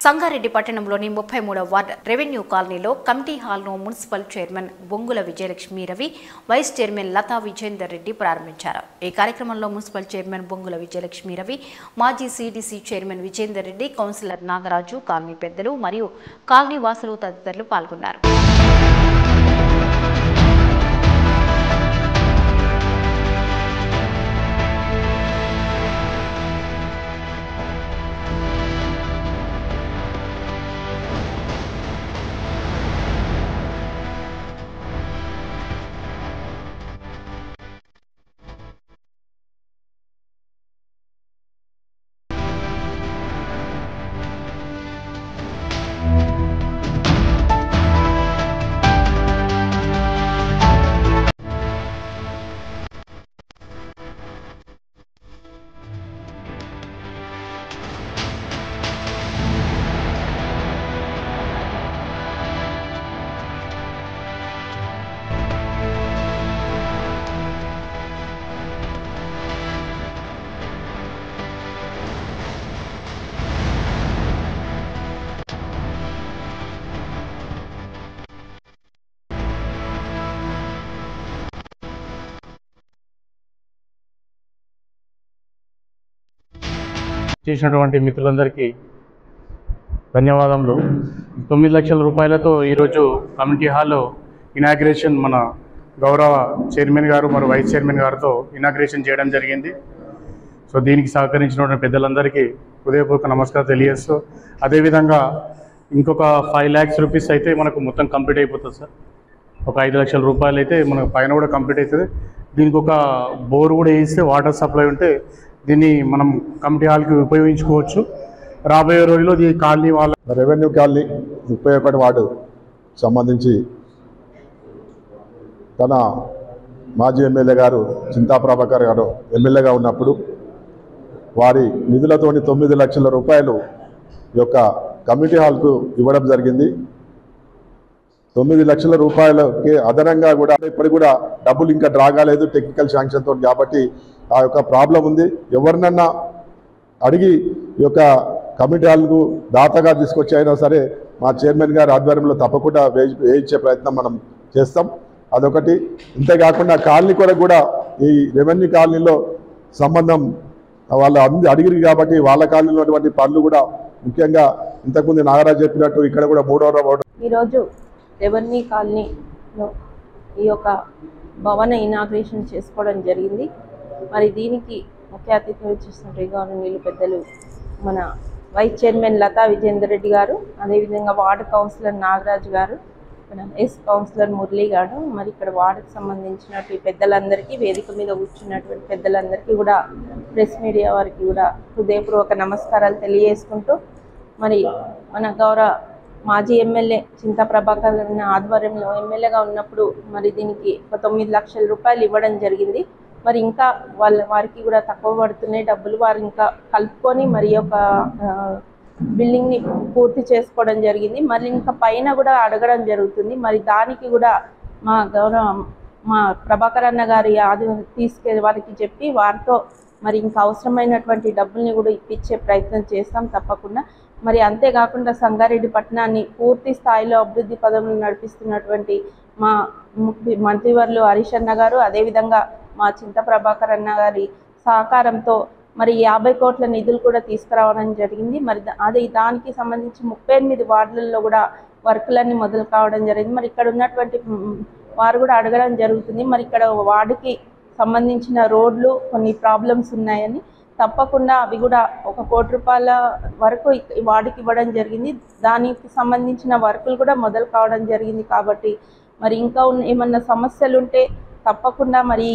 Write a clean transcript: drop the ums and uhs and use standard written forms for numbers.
సంగారెడ్డి పట్టణంలోని 33వ ward revenue కాలనీలో కమిటీ హాల్ను municipal chairman Bongula Vijayalakshmi Ravi, vice chairman Latha Vijender Reddy ప్రారంభించారు. ఈ కార్యక్రమంలో మున్సిపల్ చైర్మన్ బొంగుల విజయలక్ష్మి రవి, మాజీ CDC chairman Vijender Reddy, councillor Nagaraju, colony పెద్దలు మరియు కాలనీ వాసులు తదితరులు పాల్గొన్నారు. చేసినటువంటి మిత్రులందరికీ ధన్యవాదములు. 9 లక్షల రూపాయలతో ఈరోజు కమ్యూనిటీ హాల్లో ఇనాగ్రేషన్ మన గౌరవ చైర్మన్ గారు మరియు వైస్ చైర్మన్ గారితో ఇనాగ్రేషన్ చేయడం జరిగింది. సో దీనికి సహకరించినటువంటి పెద్దలందరికీ హృదయపూర్వక నమస్కారం తెలియజేస్తూ, అదేవిధంగా ఇంకొక 5 lakhs రూపీస్ అయితే మనకు మొత్తం కంప్లీట్ అయిపోతుంది సార్. ఒక 5 లక్షల రూపాయలు అయితే మనకు పైన కూడా కంప్లీట్ అవుతుంది. దీనికి ఒక బోర్ కూడా వేస్తే వాటర్ సప్లై ఉంటే దీన్ని మనం కమిటీ హాల్కి ఉపయోగించుకోవచ్చు. రాబోయే రోజుల్లో ఈ కాలనీ వాళ్ళ రెవెన్యూ కాలనీ 31 వార్డు సంబంధించి తన మాజీ ఎమ్మెల్యే గారు చింతా ప్రభాకర్ గారు ఎమ్మెల్యేగా ఉన్నప్పుడు వారి నిధులతోని 9 లక్షల రూపాయలు యొక్క కమిటీ హాల్కు ఇవ్వడం జరిగింది. 9 లక్షల రూపాయలకి అదనంగా కూడా ఇప్పటికి కూడా డబ్బులు ఇంకా డ్రా కాలేదు టెక్నికల్ శాంక్షన్తో, కాబట్టి ఆ యొక్క ప్రాబ్లం ఉంది. ఎవరినన్నా అడిగి ఈ యొక్క కమిటీ హాల్కు దాతగా తీసుకొచ్చి అయినా సరే మా చైర్మన్ గారి ఆధ్వర్యంలో తప్పకుండా వేయించే ప్రయత్నం మనం చేస్తాం. అదొకటి. ఇంతేకాకుండా కాలనీ కొరకు కూడా ఈ రెవెన్యూ కాలనీలో సంబంధం వాళ్ళు అడిగిరు కాబట్టి వాళ్ళ కాలనీలో ఉన్నటువంటి పనులు కూడా ముఖ్యంగా ఇంతకుముందు నాగరాజు చెప్పినట్టు ఇక్కడ కూడా 3వ వార్డు ఈరోజు రెవెన్యూ కాలనీలో ఈ యొక్క భవన ఇనాగ్రేషన్ చేసుకోవడం జరిగింది. మరి దీనికి ముఖ్య అతిథిగా చేసినటువంటి గౌరవనీయులు పెద్దలు మన వైస్ చైర్మన్ లతా విజేందర్ రెడ్డి గారు, అదేవిధంగా వార్డు కౌన్సిలర్ నాగరాజు గారు, మన ఎస్ కౌన్సిలర్ మురళి గారు, మరి ఇక్కడ వార్డుకు సంబంధించినటువంటి పెద్దలందరికీ, వేదిక మీద కూర్చున్నటువంటి పెద్దలందరికీ కూడా, ప్రెస్ మీడియా వారికి కూడా హృదయపూర్వక నమస్కారాలు తెలియజేసుకుంటూ, మరి మన గౌరవ మాజీ ఎమ్మెల్యే చింతా ప్రభాకర్ ఆధ్వర్యంలో ఎమ్మెల్యేగా ఉన్నప్పుడు మరి దీనికి ఒక 9 లక్షల రూపాయలు ఇవ్వడం జరిగింది. మరి ఇంకా వారికి కూడా తక్కువ పడుతున్నాయి డబ్బులు, వారు ఇంకా కలుపుకొని మరి ఒక బిల్డింగ్ని పూర్తి చేసుకోవడం జరిగింది. మరి ఇంకా పైన కూడా అడగడం జరుగుతుంది. మరి దానికి కూడా మా ప్రభాకర్ అన్న గారి తీసుకెళ్ళి వారికి చెప్పి వారితో మరి ఇంకా అవసరమైనటువంటి డబ్బుల్ని కూడా ఇప్పించే ప్రయత్నం చేస్తాం తప్పకుండా. మరి అంతేకాకుండా సంగారెడ్డి పట్టణాన్ని పూర్తి స్థాయిలో అభివృద్ధి పదంలో నడిపిస్తున్నటువంటి మా మంత్రివర్యులు హరీష్ అన్న గారు, అదేవిధంగా మా చింతా ప్రభాకర్ అన్న గారి సహకారంతో మరి 50 కోట్ల నిధులు కూడా తీసుకురావడం జరిగింది. మరి దానికి సంబంధించి 38 వార్డులలో కూడా వర్కులన్నీ మొదలు కావడం జరిగింది. మరి ఇక్కడ ఉన్నటువంటి వారు కూడా అడగడం జరుగుతుంది, మరి ఇక్కడ వార్డుకి సంబంధించిన రోడ్లు కొన్ని ప్రాబ్లమ్స్ ఉన్నాయని, తప్పకుండా అవి కూడా 1 కోటి రూపాయల వరకు వార్డుకి ఇవ్వడం జరిగింది. దానికి సంబంధించిన వర్కులు కూడా మొదలు కావడం జరిగింది. కాబట్టి మరి ఇంకా ఏమన్నా సమస్యలు ఉంటే తప్పకుండా మరి